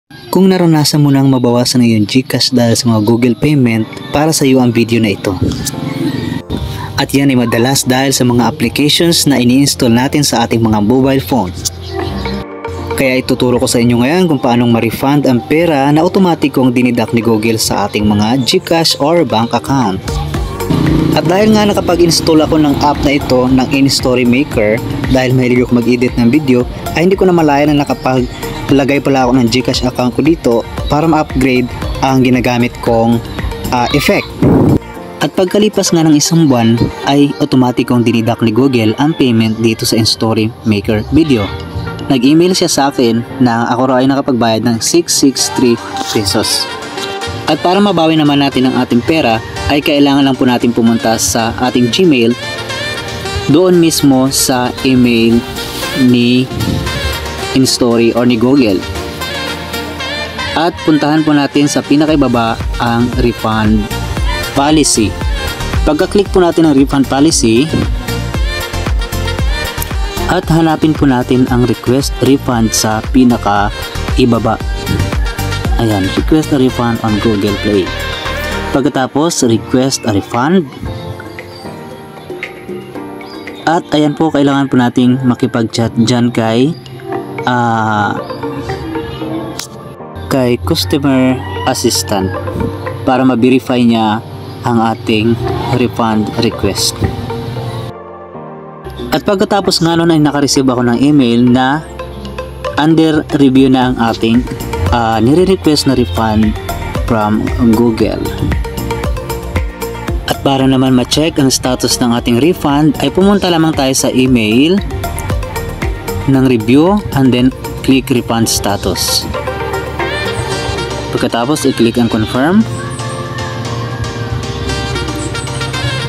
Kung naranasan mo nang mabawasan ng iyong GCash dahil sa mga Google Payment, para sa iyo ang video na ito. At yan ay madalas dahil sa mga applications na ini-install natin sa ating mga mobile phone. Kaya ituturo ko sa inyo ngayon kung paano ma-refund ang pera na automatikong dinidak ni Google sa ating mga GCash or bank account. At dahil nga nakapag-install ako ng app na ito ng InStory Maker, dahil mahilig ako mag-edit ng video, ay hindi ko na malaya na nakapaglagay pala ako ng GCash account ko dito para ma-upgrade ang ginagamit kong effect. At pagkalipas nga ng isang buwan ay automatikong dinidak ni Google ang payment dito sa InStory Maker video. Nag-email siya sa akin na ako raw ay nakapagbayad ng 663 pesos. At para mabawi naman natin ang ating pera ay kailangan lang po natin pumunta sa ating Gmail, doon mismo sa email ni InStory or ni Google. At puntahan po natin sa pinakaibaba ang refund policy. Pagka-click po natin ang refund policy at hanapin po natin ang request refund sa pinaka-ibaba. Ayan, request a refund on Google Play. Pagkatapos, request a refund. At ayan po, kailangan po nating makipag-chat dyan kay customer assistant para ma-verify niya ang ating refund request. At pagkatapos nga nun ay nakareceive ako ng email na under review na ang ating nire-request na refund from Google. At para naman ma-check ang status ng ating refund ay pumunta lamang tayo sa email ng review and then click refund status. Pagkatapos i-click ang confirm.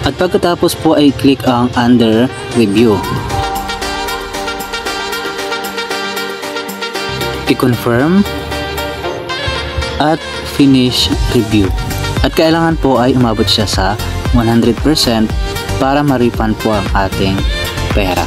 At pagkatapos po ay click ang under review. I-confirm at finish review. At kailangan po ay umabot siya sa 100% para ma-refund po ang ating pera.